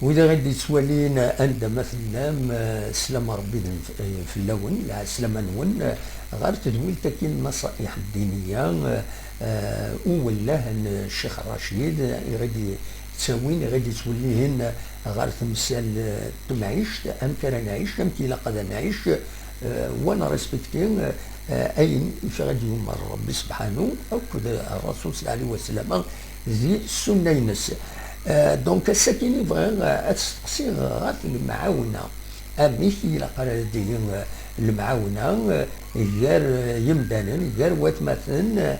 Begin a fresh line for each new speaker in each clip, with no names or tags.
وإذا غادي تسوالين عند مثلا سلام ربي في اللون سلام نون غير تدويل تكين النصائح الدينية ولا الشيخ رشيد غادي تسوين غادي توليهن غير تمثال تمعيش أم كان نعيش أم كي لقد نعيش وانا ريسبكتين اين غادي يمر ربي سبحانه او كذا الرسول صلى الله عليه وسلم زي السنه ينس دونك الساكن يبغى تستقصي غير المعاونه اميك الى قال ديال المعاونه غير يمدانا غير وات مثلا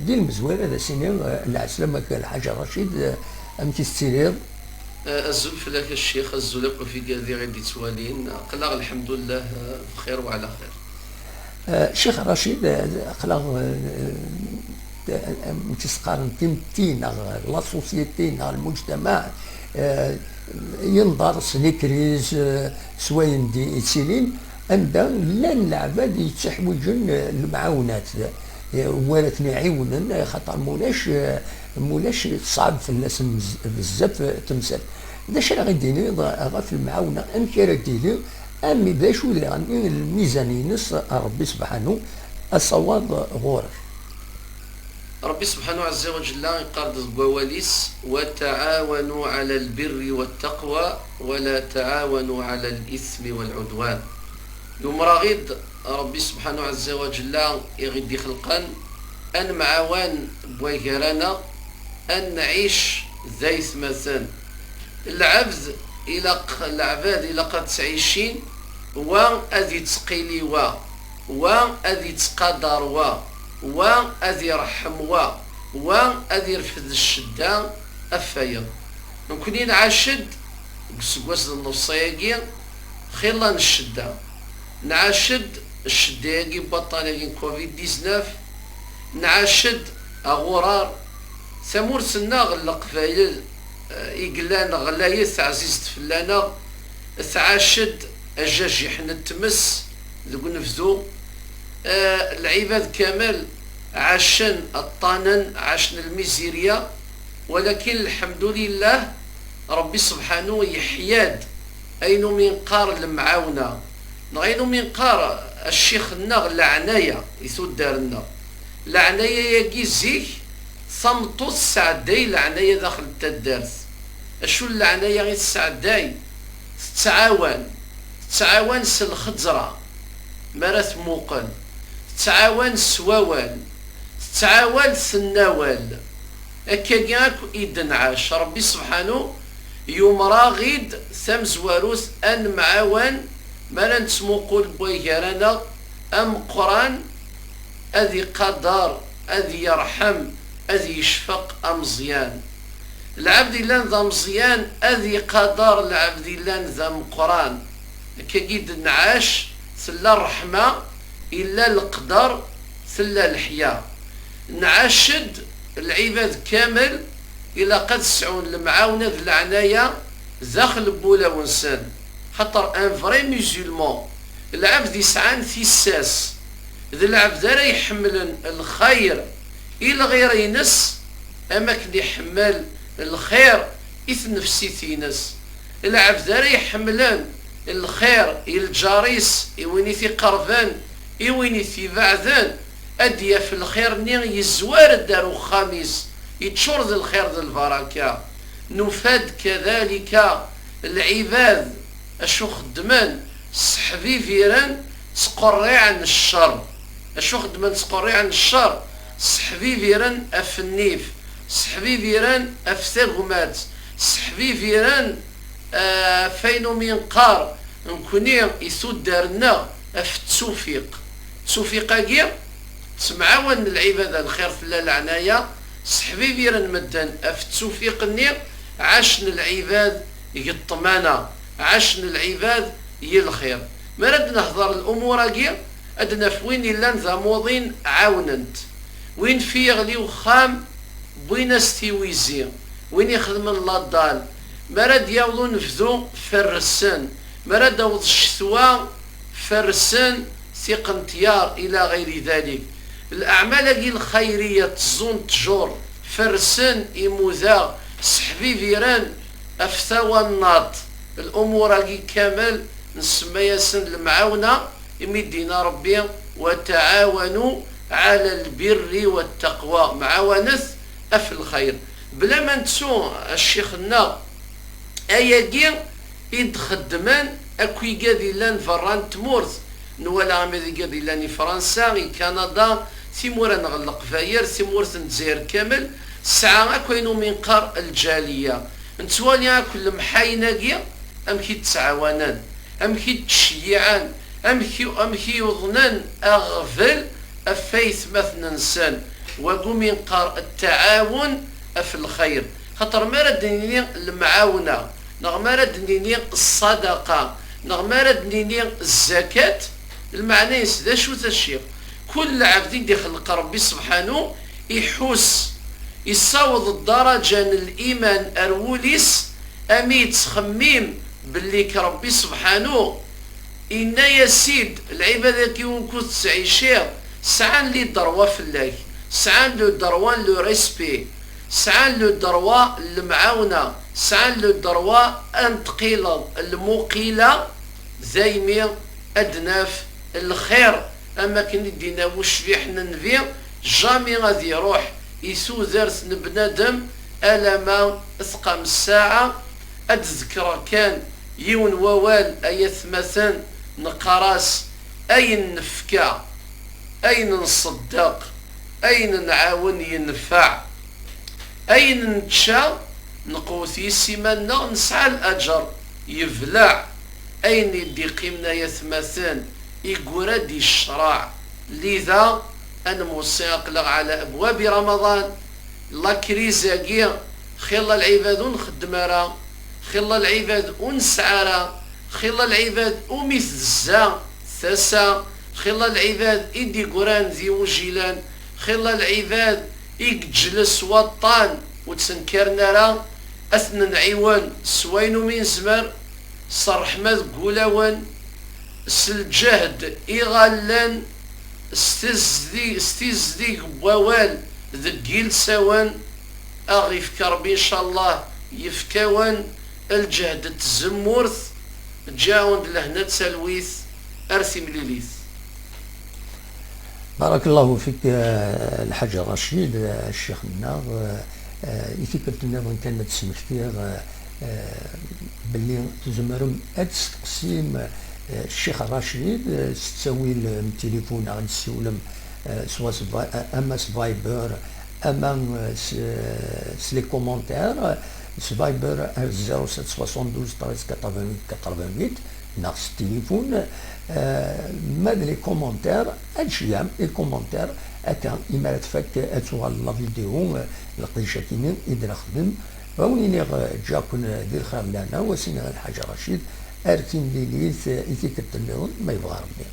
ديال المزوار هذا سنين العسلامه الحاج رشيد ام تستيرير
الزلف لك الشيخ الزلق في قاذي غادي توالين قلق الحمد لله بخير وعلى خير.
شيخ رشيد قلق تسقارن تيمتينا لا سوسيتي المجتمع ينظر سنيكريز سواين دي سيلين عند لان العباد يتحوجن المعاونات ورثني عيونا خاطر مولاش صعب في الناس بزاف تمثال داش راه غيديني غا في المعاونه ام كي راه ديري امي باش ولا غني الميزانينس ربي سبحانه الصواب غور
ربي سبحانه عز وجل قال البواليس وتعاونوا على البر والتقوى ولا تعاونوا على الإثم والعدوان. يوم راغد ربي سبحانه عز وجل يغدي خلقا أن معاون بويكرانا أن نعيش ذيث مثلا العبد العباد إلى قد تعيشين وأذي تقيلي وأذي تقدر وأذي رحم وأذي رفض الشدة أفايا نكونين عاشد قسقوس النصياقي خيلا الشدة نعاشد الشدة بطانة كوفيد 19 نعاشد أغورار ثمور سنا غلق فايل إقلان غلايث عزيزت فلانا تعاشد الجاج يحن التمس ذو نفذو العباد كامل عاشن الطانن عاشن الميزيريا ولكن الحمد لله ربي سبحانه يحياد أين من قار المعاونة نغينو من قار الشيخ النغ لعناية يثود دارنا لعناية يجي زيك صمتو السعداي لعناية داخل التدارس أشو اللعناية غير السعداي تعاون سالخزرة مرات موقن تعاون سواوال تعاون سناوال أكاكاك إيدن عاش ربي سبحانه يوم راغد ثمز واروس أن معاون ما نتموقول بويهرانا أم قران أذي قدر أذي يرحم أذي يشفق أمزيان العبد لان ذا مزيان أذي قدر العبد لان ذا مقران كجد نعاش سلا الرحمة إلا القدر سلا الحياة نعاشد العباد كامل إلا قد سعون المعاونة العناية داخل بولا ونسان خاطر ان فري مسلمون العبد يسعان ثيساس ذا العبد راه يحمل الخير إلى غير ينس أماكن يحمل الخير إث نفسي ثينس العبد راه يحملن الخير الجاريس وين في قرفان وين في بعثان أديا في الخير ني يزوار الدار خامس يتشور ذا الخير ذا البركة نفاد كذلك العباد أشو خدمان صحبي فيران تقري عن الشر أشو خدمان تقري عن الشر صحبي فيران أفنيف صحبي فيران أفتغمات صحبي فيران فينو من قار نكوني يسود دارنا أفتوفيق توفيقاكي تمعاون العباد الخير في العناية صحبي فيران مدان أفتوفيق النير عاشن العباد يطمانا عاشن العباد الخير ما رد نهضر الأمور كي أدنا فوين إلا ذا موضين عاوننت وين في يغلي وخام بوين استيويزي وين يخدم اللادان ما رد يوضو نفذو فرسان ما رد يوض الشتوى فرسان ثق انتيار إلى غير ذلك الأعمال الخيرية تزون تجور فرسان إموذا صحبي فيران أفثوى الناط الأمور كي كامل نسمى ياسن المعاونة يمدينا ربي وتعاونوا على البر والتقوى معاونة أف الخير بلا ما نتسو الشيخنا أياكي إد خدمان أكوي قادي لان فران تمورث نوالا غامدي قادي لاني فرنسا كندا ثمورا نغلق فاير ثمورث نتزاير كامل ساعة أكوينو منقار الجالية نتوالي كل محايناكي أمكي تسعوانان أمكي تشيعان أمكي يظنان أغفل أفايث مثلا نسان وقو منقار التعاون في الخير خاطر ما ردني المعاونة نغما ردني الصدقة نغما ردني الزكاة المعنى يسدا شو الشيخ كل عبد يخلق ربي سبحانه يحوس يصاوض الدرجة الإيمان أروليس أميت خميم باللي كربي سبحانه إن يا سيد العبادة كيون كنت تعيشير سعان لي دروا في الله سعان لو دروان لو ريسبي سعان لو دروا المعاونة سعان لو دروا انتقيلة المقيلة زيمي أدناف الخير أما كن دينا وش في حنا نبي جامي غادي يروح يسو ذرث بنادم ألا ما أثقم الساعة أتذكر كان يون ووال أيث مثلا نقراس أين نفكا أين نصدق أين نعاون ينفع أين نتشا نقوثي سيمانا نسعى الأجر يفلع أين يدي قيمنا يثمثان يقول دي الشرع لذا أنا موسيقى على أبواب رمضان لا كريزاكيا خيل العباد نخدمارا خيل العباد ونسعارا خيل العباد ومثزا ثسا خيل العباد إدي قران ذي وجيلان خيل العباد يجلس وطان وتسنكرنا را أثنى نعيوان سوين من زمر صرح ماذ قولاوان سالجهد إغالان استزديق بوال ذقيل سوان أغيف كربي إن شاء الله يفكوان الجهد التزمورث جاون لهنا تسلويث أرثي مليليث.
بارك الله فيك الحاج رشيد الشيخ النار إذا كنتنا كانت تسمحتير باللي تزمرم تقسيم الشيخ رشيد تسوي التليفون عن السولم سواء اما سفايبر اما لي كومونتير سفايبر 0772 88 88 ناقص التليفون ماذا لي كومونتير اجيام لي كومونتير اكا اما تفك اتوغال لا فيديو لقيت كينين اذا نخدم ونيني جاكون دير خير لنا وسينا الحاج رشيد ارتين ليليث إذا كنت ما يبغى ربي.